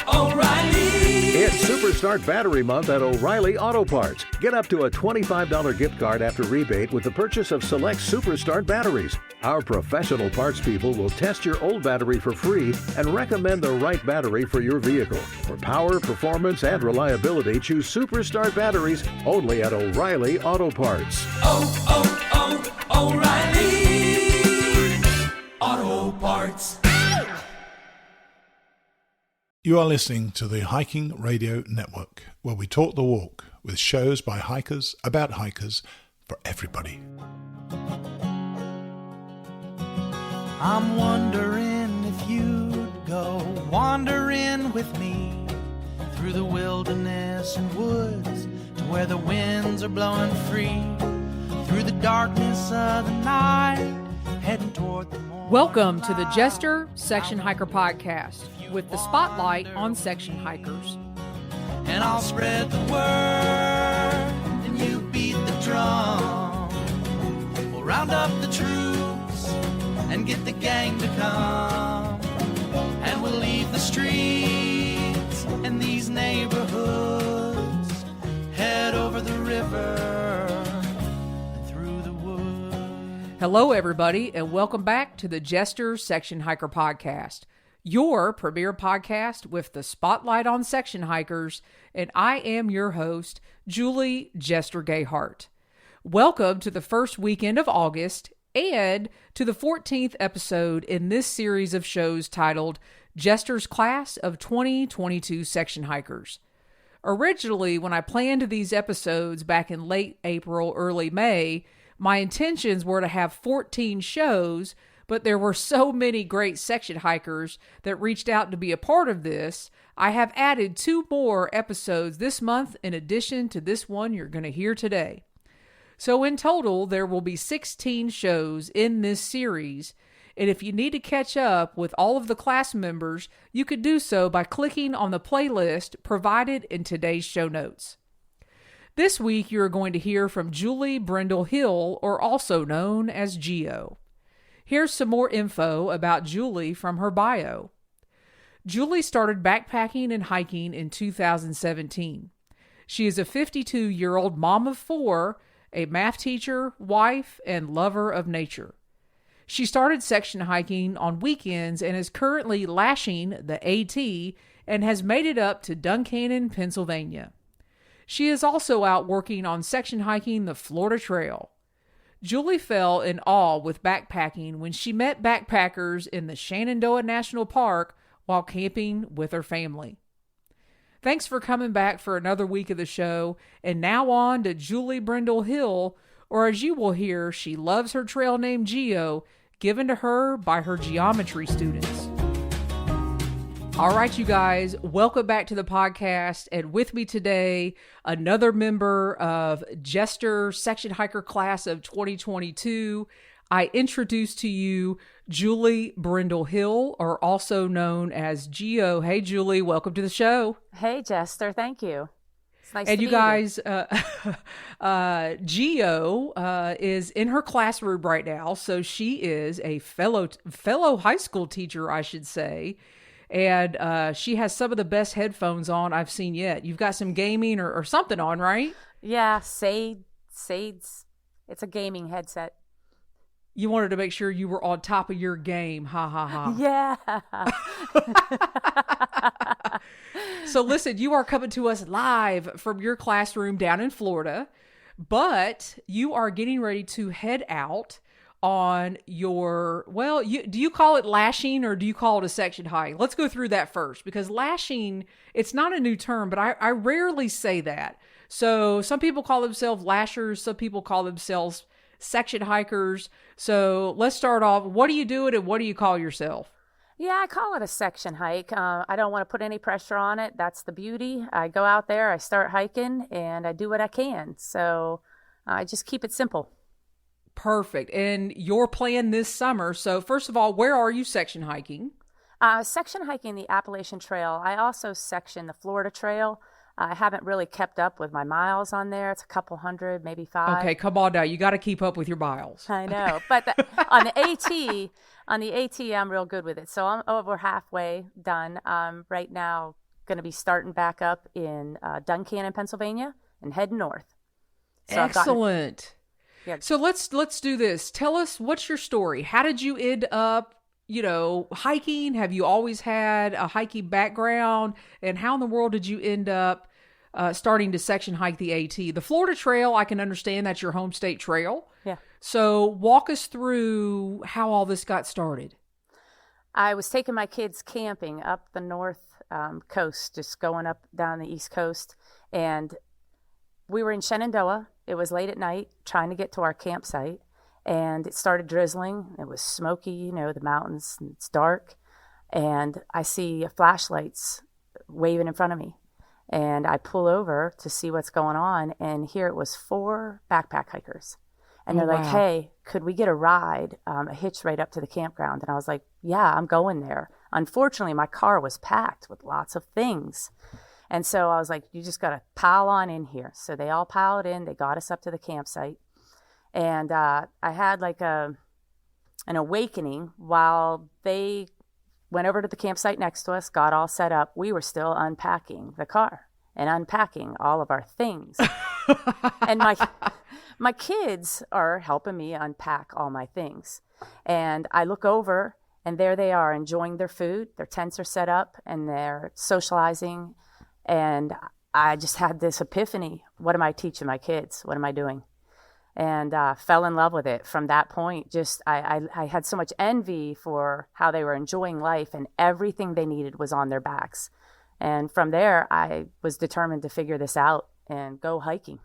O'Reilly! It's Superstart Battery Month at O'Reilly Auto Parts. Get up to a $25 gift card after rebate with the purchase of select Superstart batteries. Our professional parts people will test your old battery for free and recommend the right battery for your vehicle. For power, performance, and reliability, choose Superstart batteries only at O'Reilly Auto Parts. O'Reilly Auto Parts. You are listening to the Hiking Radio Network, where we talk the walk with shows by hikers, about hikers, for everybody. I'm wondering if you'd go wandering with me through the wilderness and woods to where the winds are blowing free, through the darkness of the night, heading toward the morning. Welcome to the Jester Section Hiker Podcast, with the spotlight on section hikers. And I'll spread the word, and you beat the drum. We'll round up the troops and get the gang to come. And we'll leave the streets and these neighborhoods, head over the river and through the woods. Hello, everybody, and welcome back to the Jester Section Hiker Podcast, your premier podcast with the spotlight on section hikers, and I am your host, Julie Jester Gayheart. Welcome to the first weekend of August and to the 14th episode in this series of shows titled Jester's Class of 2022 Section Hikers. Originally, when I planned these episodes back in late April, early May, my intentions were to have 14 shows, but there were so many great section hikers that reached out to be a part of this. I have added 2 more episodes this month in addition to this one you're going to hear today. So in total, there will be 16 shows in this series. And if you need to catch up with all of the class members, you could do so by clicking on the playlist provided in today's show notes. This week, you're going to hear from Julie Breindel-Hill, or also known as Geo. Here's some more info about Julie from her bio. Julie started backpacking and hiking in 2017. She is a 52-year-old mom of 4, a math teacher, wife, and lover of nature. She started section hiking on weekends and is currently lashing the AT and has made it up to Duncannon, Pennsylvania. She is also out working on section hiking the Florida Trail. Julie fell in awe with backpacking when she met backpackers in the Shenandoah National Park while camping with her family. Thanks for coming back for another week of the show, and now on to Julie Breindel-Hill, or as you will hear, she loves her trail name Geo, given to her by her geometry students. All right, you guys, welcome back to the podcast, and with me today, another member of Jester Section Hiker Class of 2022. I introduce to you Julie Breindel-Hill, or also known as Geo. Hey, Julie, welcome to the show. Hey, Jester, thank you. It's nice and to you meet guys, Geo is in her classroom right now, so she is a fellow high school teacher, I should say. And she has some of the best headphones on I've seen yet. You've got some gaming or something on, right? Yeah, Sade's. It's a gaming headset. You wanted to make sure you were on top of your game. Ha, ha, ha. Yeah. So listen, you are coming to us live from your classroom down in Florida, but you are getting ready to head out on your, do you call it lashing or do you call it a section hike? Let's go through that first, because lashing, it's not a new term, but I rarely say that. So some people call themselves lashers, some people call themselves section hikers. So let's start off. What are you doing and what do you call yourself? Yeah, I call it a section hike. I don't want to put any pressure on it. That's the beauty. I go out there, I start hiking, and I do what I can. So I just keep it simple. Perfect. And your plan this summer. So first of all, where are you section hiking? Section hiking the Appalachian Trail. I also section the Florida Trail. I haven't really kept up with my miles on there. It's a couple hundred, maybe 5. Okay, come on now. You got to keep up with your miles. I know. But on the AT, I'm real good with it. So I'm over halfway done. Right now going to be starting back up in Duncannon, Pennsylvania, and heading north. So Excellent. Yeah. So let's do this. Tell us, what's your story? How did you end up, hiking? Have you always had a hiking background? And how in the world did you end up starting to section hike the AT? The Florida Trail, I can understand that's your home state trail. Yeah. So walk us through how all this got started. I was taking my kids camping up the north coast, just going up down the East Coast. And we were in Shenandoah. It was late at night, trying to get to our campsite. And it started drizzling. It was smoky, the mountains, and it's dark. And I see flashlights waving in front of me. And I pull over to see what's going on. And here it was 4 backpack hikers. And they're like, hey, could we get a ride, a hitch right up to the campground? And I was like, yeah, I'm going there. Unfortunately, my car was packed with lots of things. And so I was like, you just got to pile on in here. So they all piled in. They got us up to the campsite. And I had like an awakening while they went over to the campsite next to us, got all set up. We were still unpacking the car and unpacking all of our things. And my kids are helping me unpack all my things. And I look over, and there they are enjoying their food. Their tents are set up, and they're socializing. And I just had this epiphany. What am I teaching my kids? What am I doing? And fell in love with it from that point. Just I had so much envy for how they were enjoying life, and everything they needed was on their backs. And from there, I was determined to figure this out and go hiking.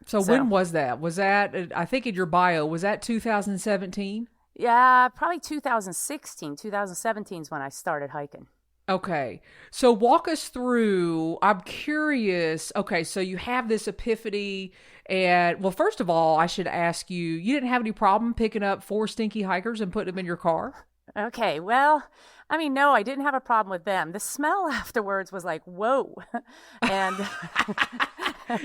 So when was that? Was that, I think in your bio, was that 2017? Yeah, probably 2016. 2017 is when I started hiking. Okay. So walk us through, I'm curious. Okay, so you have this epiphany, and well, first of all, I should ask you, you didn't have any problem picking up 4 stinky hikers and putting them in your car? Okay, well, I mean, no, I didn't have a problem with them. The smell afterwards was like, whoa. And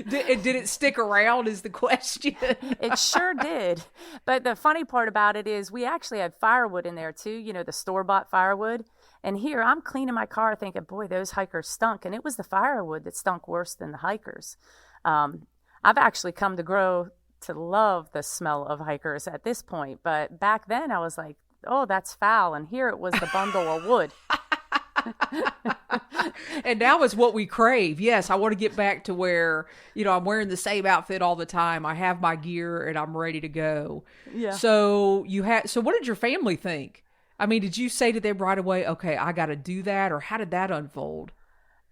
did it stick around is the question. It sure did. But the funny part about it is we actually had firewood in there too, the store-bought firewood. And here I'm cleaning my car thinking, boy, those hikers stunk. And it was the firewood that stunk worse than the hikers. I've actually come to grow to love the smell of hikers at this point. But back then I was like, oh, that's foul. And here it was the bundle of wood. And now it's what we crave. Yes, I want to get back to where, I'm wearing the same outfit all the time. I have my gear and I'm ready to go. Yeah. So what did your family think? I mean, did you say to them right away, okay, I got to do that? Or how did that unfold?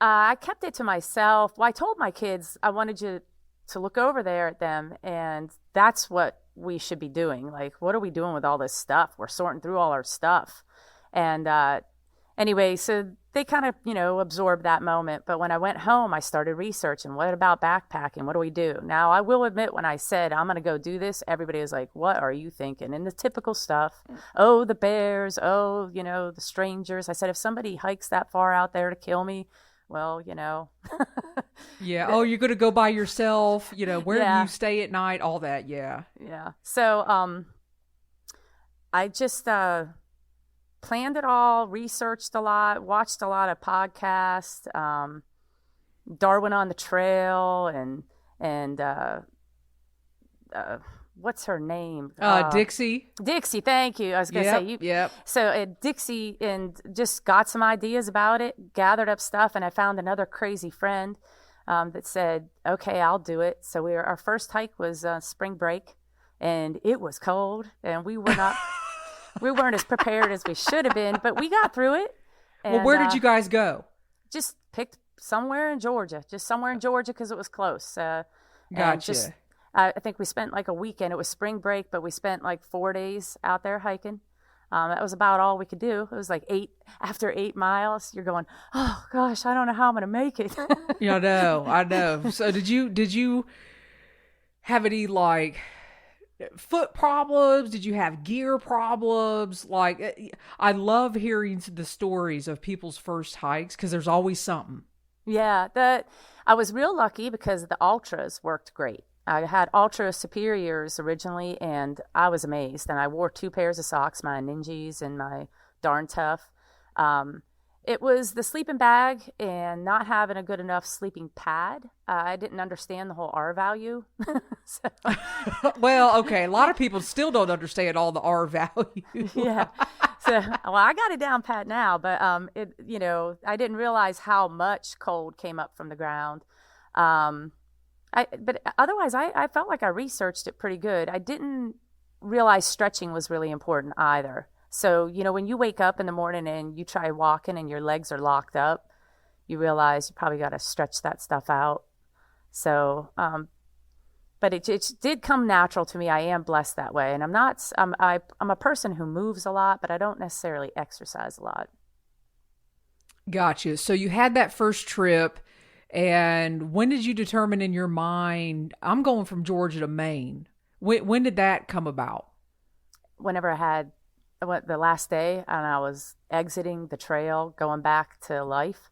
I kept it to myself. Well, I told my kids I wanted you to look over there at them, and that's what we should be doing. Like, what are we doing with all this stuff? We're sorting through all our stuff. And anyway, so they kind of, absorbed that moment. But when I went home, I started researching, what about backpacking? What do we do? Now, I will admit, when I said, I'm going to go do this, everybody was like, what are you thinking? And the typical stuff, oh, the bears, oh, the strangers. I said, if somebody hikes that far out there to kill me, well, Yeah. Oh, you're going to go by yourself, where Yeah. do you stay at night? All that. Yeah. Yeah. So I just planned it all, researched a lot, watched a lot of podcasts, Darwin on the Trail, and what's her name? Dixie. Dixie, thank you. I was going to say you. Yep. So Dixie, and just got some ideas about it, gathered up stuff, and I found another crazy friend that said, okay, I'll do it. So our first hike was spring break, and it was cold, and we were not, we weren't as prepared as we should have been, but we got through it. And, Well, where did you guys go? Just picked somewhere in Georgia, because it was close. Gotcha. I think we spent like a weekend. It was spring break, but we spent like 4 days out there hiking. That was about all we could do. It was like after 8 miles, you're going, oh gosh, I don't know how I'm going to make it. Yeah, I know. So did you have any like foot problems? Did you have gear problems? Like, I love hearing the stories of people's first hikes because there's always something. Yeah, I was real lucky because the ultras worked great. I had ultra superiors originally, and I was amazed. And I wore 2 pairs of socks, my Ninjas and my Darn Tough. It was the sleeping bag and not having a good enough sleeping pad. I didn't understand the whole R value. So, Well, okay. A lot of people still don't understand all the R value. yeah. So, well, I got it down pat now, but I didn't realize how much cold came up from the ground. But otherwise, I felt like I researched it pretty good. I didn't realize stretching was really important either. So, when you wake up in the morning and you try walking and your legs are locked up, you realize you probably got to stretch that stuff out. So, but it did come natural to me. I am blessed that way. And I'm a person who moves a lot, but I don't necessarily exercise a lot. Gotcha. So you had that first trip, and when did you determine in your mind, I'm going from Georgia to Maine? When did that come about? Whenever I had the last day and I was exiting the trail, going back to life,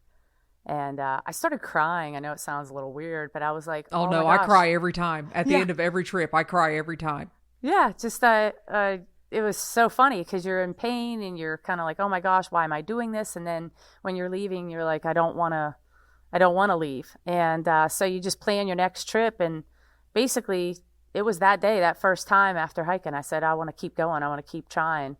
and I started crying. I know it sounds a little weird, but I was like, oh no, my I gosh. Cry every time. At the Yeah. end of every trip, I cry every time. Yeah, just it was so funny because you're in pain and you're kind of like, oh my gosh, why am I doing this? And then when you're leaving, you're like, I don't want to leave. And so you just plan your next trip. And basically, it was that day, that first time after hiking, I said, I want to keep going. I want to keep trying.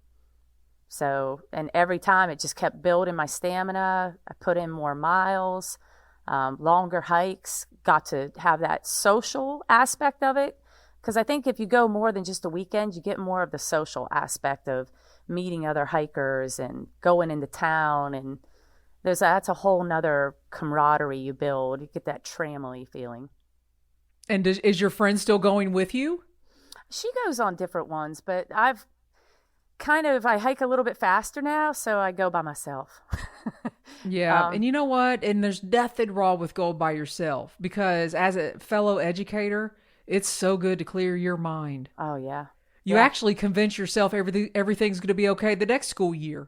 So, and every time it just kept building my stamina. I put in more miles, longer hikes, got to have that social aspect of it. Because I think if you go more than just a weekend, you get more of the social aspect of meeting other hikers and going into town. And that's a whole nother camaraderie you build. You get that tramily feeling. And is your friend still going with you? She goes on different ones, but I hike a little bit faster now, so I go by myself. Yeah. And you know what? And there's nothing wrong with going by yourself, because as a fellow educator, it's so good to clear your mind. Oh, yeah. You actually convince yourself everything's going to be okay the next school year.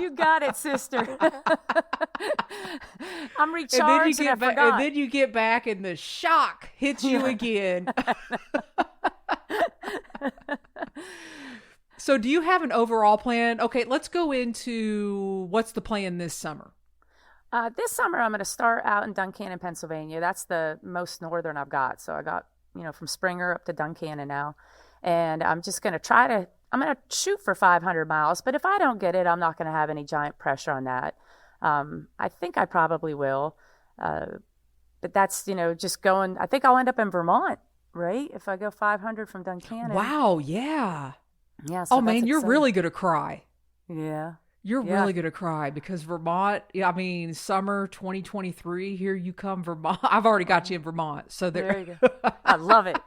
You got it, sister. I'm recharged and I forgot. And then you get back and the shock hits you again. So do you have an overall plan? Okay, let's go into what's the plan this summer. This summer, I'm going to start out in Duncannon, Pennsylvania. That's the most northern I've got. So I got, from Springer up to Duncannon now. And I'm just going to I'm going to shoot for 500 miles. But if I don't get it, I'm not going to have any giant pressure on that. I think I probably will. But that's, just going. I think I'll end up in Vermont, right? If I go 500 from Duncannon. Wow, yeah. Yeah. So oh, man, you're really going to cry. Yeah. You're really going to cry because Vermont, summer 2023, here you come, Vermont. I've already got you in Vermont. So there you go. I love it.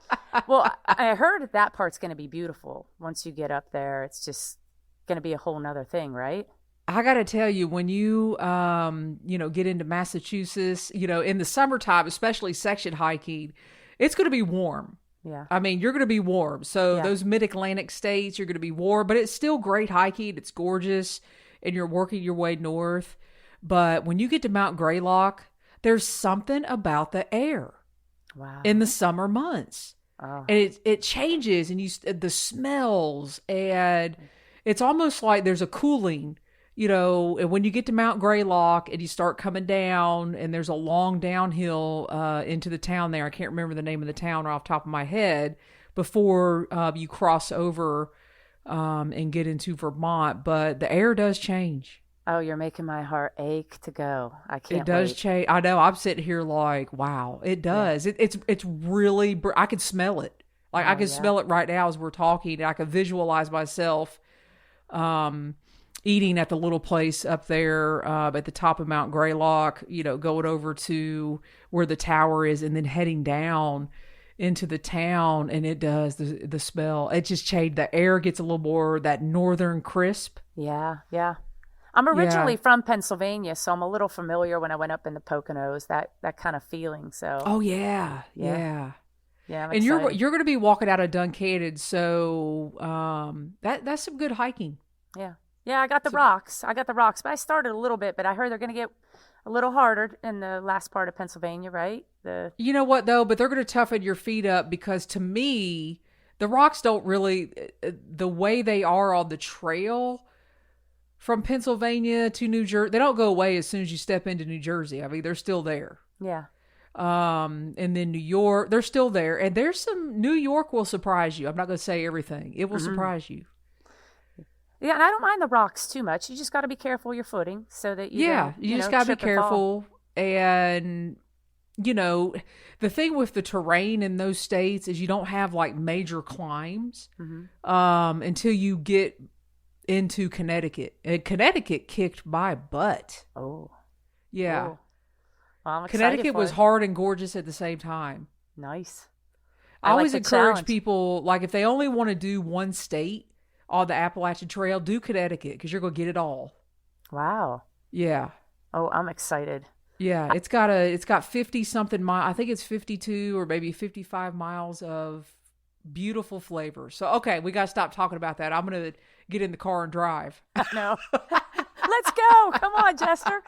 Well, I heard that part's going to be beautiful. Once you get up there, it's just going to be a whole nother thing, right? I got to tell you, when you, get into Massachusetts, in the summertime, especially section hiking, it's going to be warm. Yeah. You're going to be warm. So those mid-Atlantic states, you're going to be warm, but it's still great hiking. It's gorgeous. And you're working your way north. But when you get to Mount Greylock, there's something about the air in the summer months. Oh. And it changes, and the smells, and it's almost like there's a cooling, and when you get to Mount Greylock and you start coming down, and there's a long downhill into the town there. I can't remember the name of the town off the top of my head before you cross over and get into Vermont, but the air does change. Oh, you're making my heart ache to go. I can't. It does wait. change. I know. I'm sitting here like, wow, it does. Yeah. It's really. I can smell it. Like I can smell it right now as we're talking. And I can visualize myself eating at the little place up there at the top of Mount Greylock. Going over to where the tower is, and then heading down into the town, and it does the smell. It just changed. The air gets a little more that northern crisp. Yeah. I'm originally from Pennsylvania, so I'm a little familiar when I went up in the Poconos, that kind of feeling. So. Oh yeah. Yeah. I'm and excited. you're going to be walking out of Duncannon, so that's some good hiking. Yeah. Yeah, I got the rocks. But I started a little bit, but I heard they're going to get a little harder in the last part of Pennsylvania, right? You know what, though? But they're going to toughen your feet up because to me, the rocks don't really, the way they are on the trail from Pennsylvania to New Jersey, they don't go away as soon as you step into New Jersey. I mean, they're still there. Yeah. And then New York, they're still there. And there's some, New York will surprise you. I'm not going to say everything. It will surprise you. Yeah, and I don't mind the rocks too much. You just got to be careful of your footing so that you you just got to be careful. And, you know, the thing with the terrain in those states is you don't have like major climbs until you get into Connecticut. And Connecticut kicked my butt. Oh. Yeah. Oh. Well, I'm excited Connecticut for was it. hard and gorgeous at the same time. Nice. I always like the encourage challenge. people, like if they only want to do one state on the Appalachian Trail, do Connecticut because you're going to get it all. Wow. Yeah. Oh, I'm excited. Yeah. It's got 50 something miles. I think it's 52 or maybe 55 miles of beautiful flavor. So, okay, we got to stop talking about that. I'm going to get in the car and drive. No. Let's go. Come on, Jester.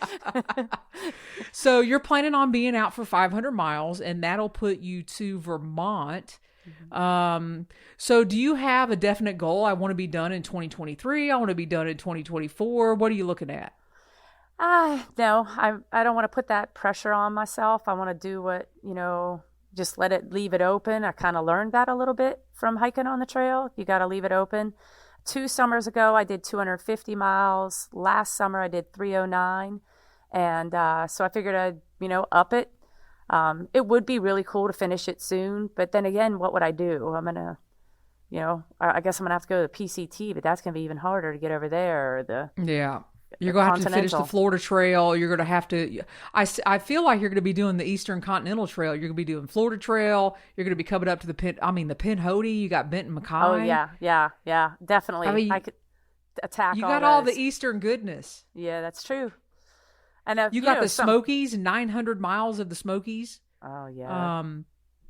So you're planning on being out for 500 miles and that'll put you to Vermont. So do you have a definite goal? I want to be done in 2023. I want to be done in 2024. What are you looking at? No, I don't want to put that pressure on myself. I want to do what, just leave it open. I kind of learned that a little bit from hiking on the trail. You got to leave it open. 2 summers ago, I did 250 miles. Last summer, I did 309. And so I figured I'd, up it. It would be really cool to finish it soon. But then again, what would I do? I'm going to, I guess I'm going to have to go to the PCT, but that's going to be even harder to get over there. Or You're going to have to finish the Florida Trail. You're going to have to, I feel like you're going to be doing the Eastern Continental Trail. You're going to be doing Florida Trail. You're going to be coming up to the Pinhoti. You got Benton Mackay. Oh, yeah, definitely. I mean, I could attack you all got all those. the Eastern goodness. Yeah, that's true. And you got the Smokies, 900 miles of the Smokies. Oh, yeah.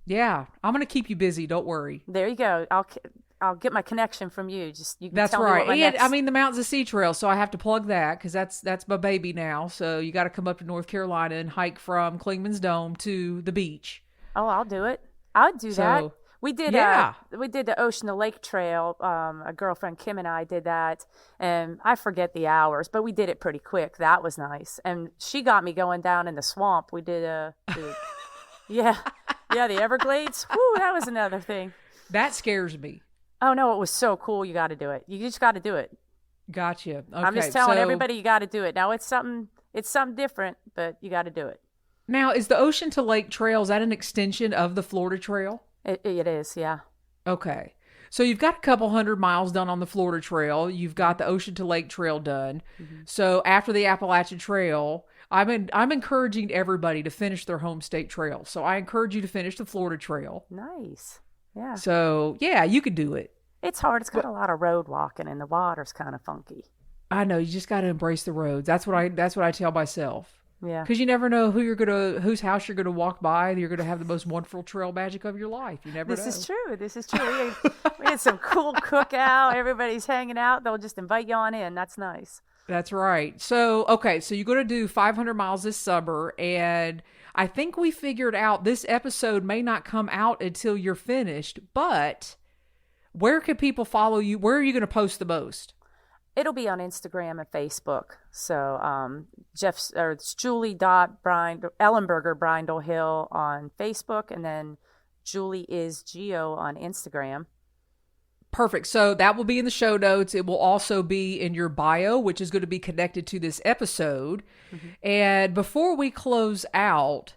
Yeah, I'm going to keep you busy. Don't worry. There you go. I'll get my connection from you. Just you can That's tell right. me what my And next... the Mountains of Sea Trail, so I have to plug that because that's my baby now. So you got to come up to North Carolina and hike from Clingman's Dome to the beach. Oh, I'll do it. I'll do that. We did the Ocean to Lake Trail. A girlfriend, Kim, and I did that, and I forget the hours, but we did it pretty quick. That was nice, and she got me going down in the swamp. We did the Everglades. Woo, that was another thing. That scares me. Oh no, it was so cool. You got to do it. You just got to do it. Gotcha. Okay, I'm just telling everybody you got to do it. Now it's something different, but you got to do it. Now, is the Ocean to Lake Trail, is that an extension of the Florida Trail? It is, yeah. Okay. So you've got a couple 100 miles done on the Florida Trail. You've got the Ocean to Lake Trail done. Mm-hmm. So after the Appalachian Trail, I'm encouraging everybody to finish their home state trail. So I encourage you to finish the Florida Trail. Nice. Yeah. So, yeah, you could do it. It's hard. It's got a lot of road walking and the water's kind of funky. I know. You just got to embrace the roads. That's what I tell myself. Yeah. Because you never know whose house you're going to walk by. You're going to have the most wonderful trail magic of your life. You never know. This is true. We had some cool cookout. Everybody's hanging out. They'll just invite you on in. That's nice. That's right. So, okay. So you're going to do 500 miles this summer. And I think we figured out this episode may not come out until you're finished. But where can people follow you? Where are you going to post the most? It'll be on Instagram and Facebook. So it's Julie Ellenberger Breindel-Hill on Facebook, and then Julie is Geo on Instagram. Perfect. So that will be in the show notes. It will also be in your bio, which is going to be connected to this episode. Mm-hmm. And before we close out,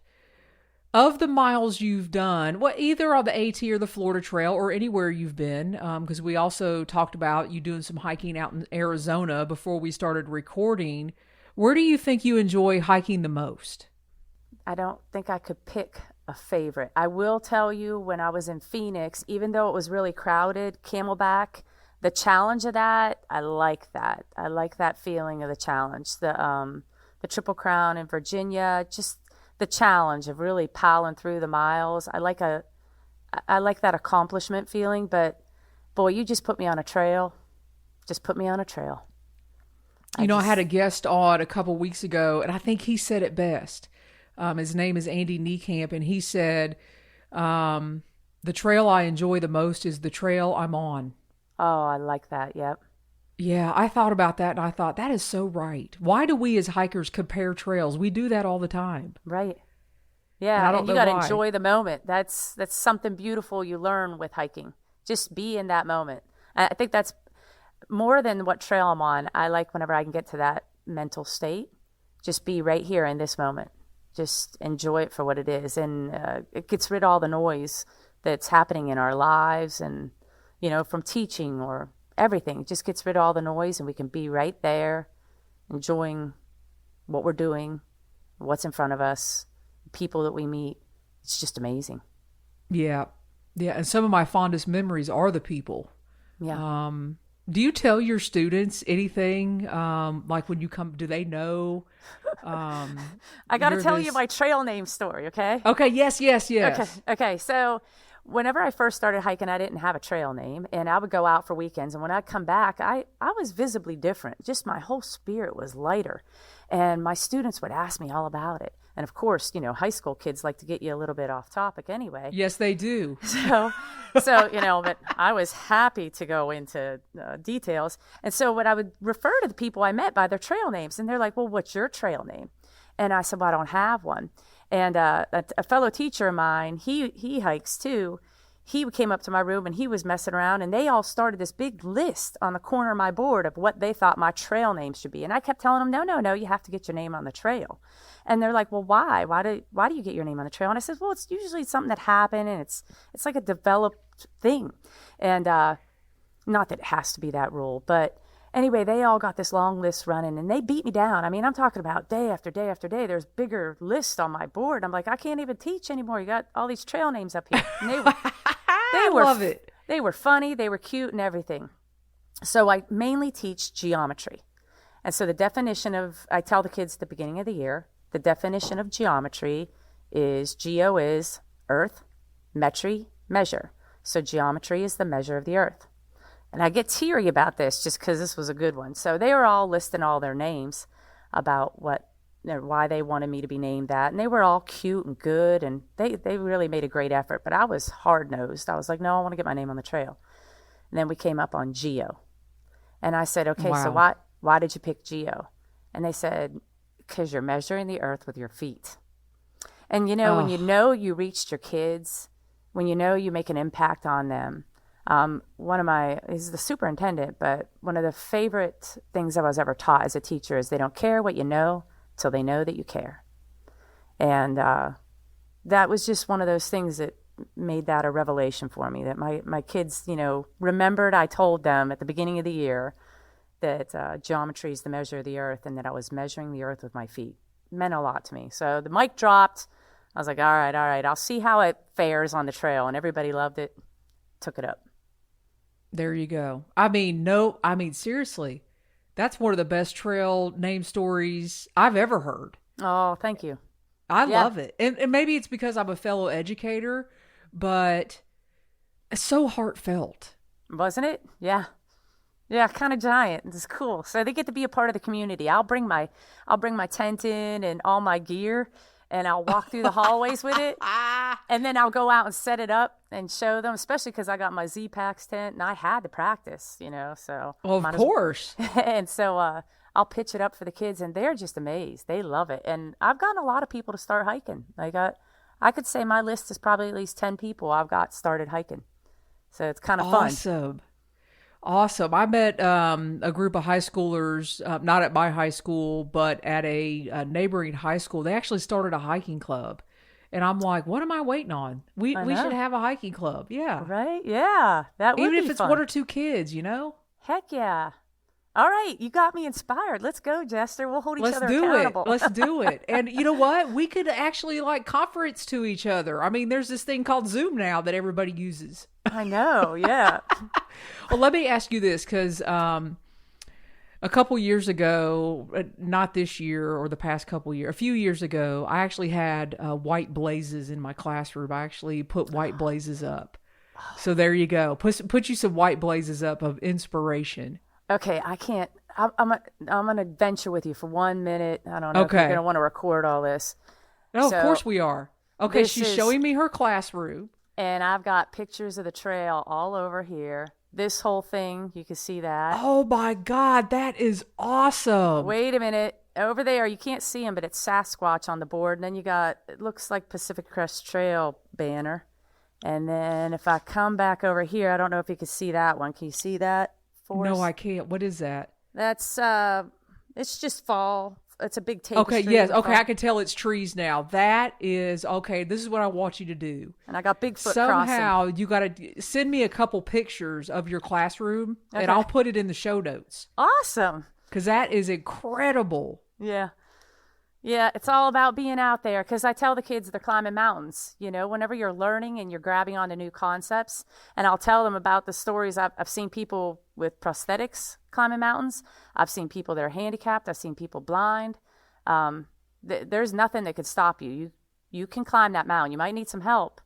of the miles you've done, either on the AT or the Florida Trail or anywhere you've been, because we also talked about you doing some hiking out in Arizona before we started recording, where do you think you enjoy hiking the most? I don't think I could pick a favorite. I will tell you, when I was in Phoenix, even though it was really crowded, Camelback, the challenge of that, I like that. I like that feeling of the challenge. The Triple Crown in Virginia, just the challenge of really piling through the miles. I like that accomplishment feeling, but boy, you just put me on a trail. Just put me on a trail. I had a guest on a couple weeks ago, and I think he said it best. His name is Andy Niekamp, and he said, the trail I enjoy the most is the trail I'm on. Oh, I like that. Yep. Yeah, I thought about that, and I thought, that is so right. Why do we as hikers compare trails? We do that all the time. Right. Yeah, and you got to enjoy the moment. That's something beautiful you learn with hiking. Just be in that moment. I think that's more than what trail I'm on. I like whenever I can get to that mental state, just be right here in this moment. Just enjoy it for what it is. And it gets rid of all the noise that's happening in our lives and, from teaching or everything. It just gets rid of all the noise, and we can be right there enjoying what we're doing, what's in front of us, people that we meet. It's just amazing. Yeah. Yeah. And some of my fondest memories are the people. Yeah. Do you tell your students anything? Like when you come, do they know? I got to tell you my trail name story. Okay. Okay. Yes. Okay. So whenever I first started hiking, I didn't have a trail name, and I would go out for weekends. And when I come back, I was visibly different. Just my whole spirit was lighter. And my students would ask me all about it. And of course, high school kids like to get you a little bit off topic anyway. Yes, they do. So, but I was happy to go into details. And so when I would refer to the people I met by their trail names, and they're like, well, what's your trail name? And I said, well, I don't have one. And a fellow teacher of mine, he hikes too. He came up to my room and he was messing around, and they all started this big list on the corner of my board of what they thought my trail name should be. And I kept telling them, no, you have to get your name on the trail. And they're like, well, why? Why do you get your name on the trail? And I said, well, it's usually something that happened, and it's like a developed thing. And not that it has to be that rule, but anyway, they all got this long list running, and they beat me down. I mean, I'm talking about day after day after day. There's bigger lists on my board. I'm like, I can't even teach anymore. You got all these trail names up here. And I love it. They were funny. They were cute and everything. So I mainly teach geometry. And so I tell the kids at the beginning of the year, the definition of geometry is geo is earth, metry, measure. So geometry is the measure of the earth. And I get teary about this just because this was a good one. So they were all listing all their names about why they wanted me to be named that. And they were all cute and good, and they really made a great effort. But I was hard-nosed. I was like, no, I want to get my name on the trail. And then we came up on geo. And I said, okay, wow. So why did you pick geo? And they said, because you're measuring the earth with your feet. And when you reached your kids, when you make an impact on them. He's the superintendent, but one of the favorite things I was ever taught as a teacher is they don't care what you know till they know that you care. And that was just one of those things that made that a revelation for me, that my kids, remembered I told them at the beginning of the year that geometry is the measure of the earth, and that I was measuring the earth with my feet. It meant a lot to me. So the mic dropped. I was like, all right, I'll see how it fares on the trail. And everybody loved it, took it up. There you go. Seriously, that's one of the best trail name stories I've ever heard. Oh, thank you. I love it. And maybe it's because I'm a fellow educator, but it's so heartfelt. Wasn't it? Yeah. Yeah, kind of giant. It's cool. So they get to be a part of the community. I'll bring my tent in and all my gear, and I'll walk through the hallways with it. And then I'll go out and set it up and show them, especially because I got my Z-Packs tent, and I had to practice, so. Well, of course. And so I'll pitch it up for the kids, and they're just amazed. They love it. And I've gotten a lot of people to start hiking. I could say my list is probably at least 10 people I've got started hiking. So it's kind of fun. Awesome. I met a group of high schoolers, not at my high school, but at a neighboring high school. They actually started a hiking club. And I'm like, what am I waiting on? We should have a hiking club. Yeah. Right? Yeah. That would Even be if it's fun. one or two kids, Heck yeah. All right. You got me inspired. Let's go, Jester. We'll hold each other accountable. Let's do it. And you know what? We could actually conference to each other. I mean, there's this thing called Zoom now that everybody uses. I know. Yeah. Well, let me ask you this, because a couple years ago, not this year or the past couple years, a few years ago, I actually had white blazes in my classroom. I actually put white blazes up. So there you go. Put you some white blazes up of inspiration. Okay, I can't. I'm going to venture with you for 1 minute. I don't know if you're going to want to record all this. No, So, of course we are. Okay, she's showing me her classroom. And I've got pictures of the trail all over here. This whole thing, you can see that. Oh my God, that is awesome. Wait a minute. Over there, you can't see him, but it's Sasquatch on the board. And then you got, it looks like Pacific Crest Trail banner. And then if I come back over here, I don't know if you can see that one. Can you see that for us? No, I can't. What is that? That's, it's just fall. It's a big tapestry. Okay, yes. Okay, I can tell it's trees now. That is, okay, this is what I want you to do. And I got Bigfoot Somehow, crossing. you got to send me a couple pictures of your classroom, and I'll put it in the show notes. Awesome. Because that is incredible. Yeah. Yeah, it's all about being out there, because I tell the kids they're climbing mountains, you know, whenever you're learning and you're grabbing onto new concepts. And I'll tell them about the stories. I've seen people with prosthetics climbing mountains. I've seen people that are handicapped. I've seen people blind. There's nothing that could stop you. You can climb that mountain. You might need some help,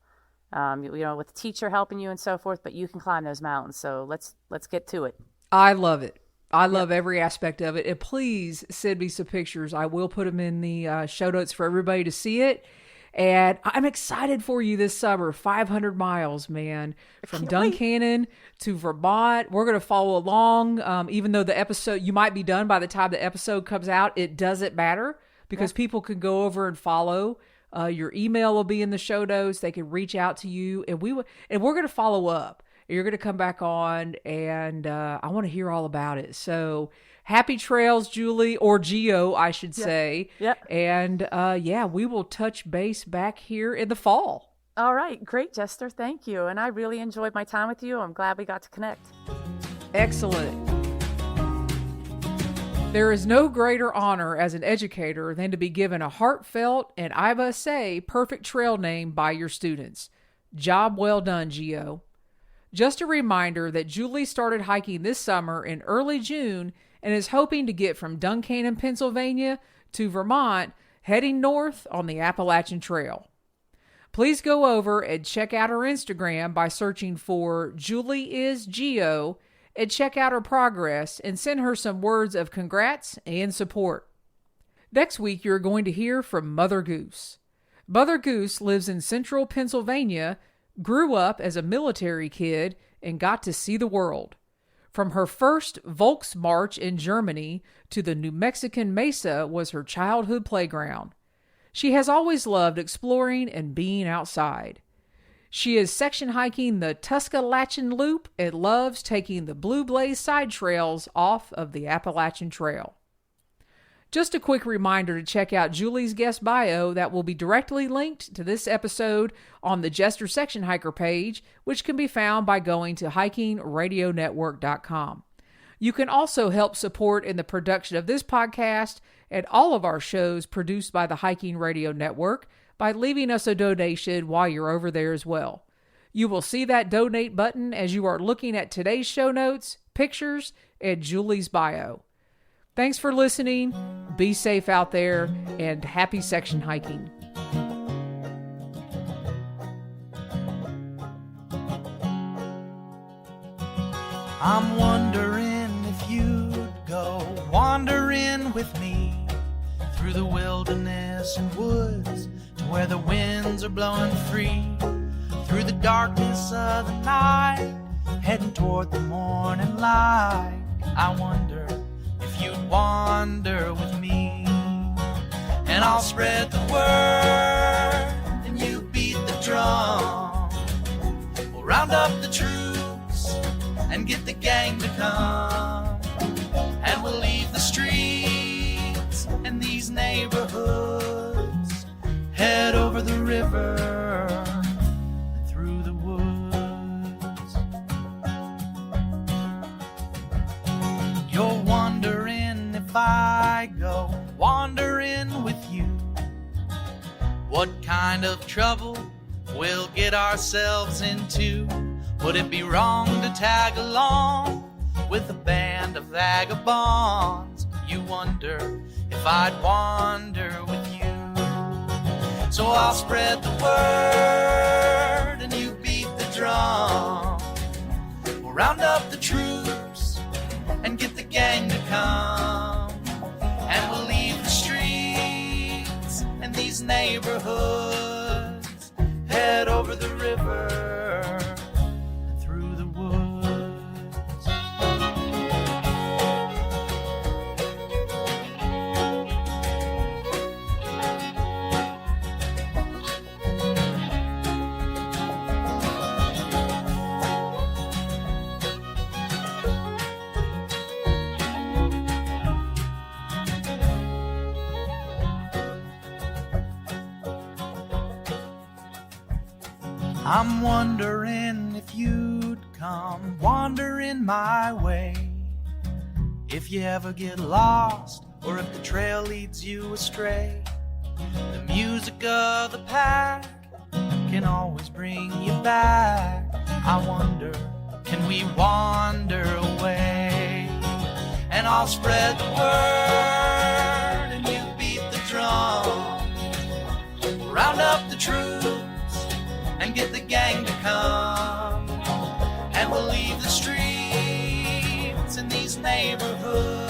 you know, with the teacher helping you and so forth, but you can climb those mountains. So let's get to it. I love it. I love every aspect of it. And please send me some pictures. I will put them in the show notes for everybody to see it. And I'm excited for you this summer. 500 miles, man. From Duncannon to Vermont. We're going to follow along. Even though the episode, you might be done by the time the episode comes out. It doesn't matter because people can go over and follow. Your email will be in the show notes. They can reach out to you. And we're going to follow up. You're going to come back on, and I want to hear all about it. So happy trails, Julie, or Geo, I should say. Yep. And we will touch base back here in the fall. All right. Great, Jester. Thank you. And I really enjoyed my time with you. I'm glad we got to connect. Excellent. There is no greater honor as an educator than to be given a heartfelt and, I must say, perfect trail name by your students. Job well done, Geo. Just a reminder that Julie started hiking this summer in early June and is hoping to get from Duncannon, Pennsylvania to Vermont, heading north on the Appalachian Trail. Please go over and check out her Instagram by searching for Julie is Geo and check out her progress and send her some words of congrats and support. Next week, you're going to hear from Mother Goose. Mother Goose lives in central Pennsylvania, grew up as a military kid, and got to see the world. From her first Volksmarch in Germany to the New Mexican Mesa was her childhood playground. She has always loved exploring and being outside. She is section hiking the Tuscaloosa Loop and loves taking the Blue Blaze side trails off of the Appalachian Trail. Just a quick reminder to check out Julie's guest bio that will be directly linked to this episode on the Jester Section Hiker page, which can be found by going to hikingradionetwork.com. You can also help support in the production of this podcast and all of our shows produced by the Hiking Radio Network by leaving us a donation while you're over there as well. You will see that donate button as you are looking at today's show notes, pictures, and Julie's bio. Thanks for listening. Be safe out there and happy section hiking. I'm wondering if you'd go wandering with me through the wilderness and woods to where the winds are blowing free, through the darkness of the night, heading toward the morning light. I wonder if you'd wander with me, and I'll spread the word and you beat the drum. We'll round up the troops and get the gang to come, and we'll leave the streets and these neighborhoods, head over the river and through the woods. You're wondering if I go wandering with you, what kind of trouble we'll get ourselves into. Would it be wrong to tag along with a band of vagabonds? You wonder if I'd wander with you. So I'll spread the word and you beat the drum. We'll round up the troops and get the gang to come, I'm wondering if you'd come wandering my way. If you ever get lost, or if the trail leads you astray, the music of the pack can always bring you back. I wonder, can we wander away? And I'll spread the word and you beat the drum. Round up the troops and get the gang to come. And we'll leave the streets in these neighborhoods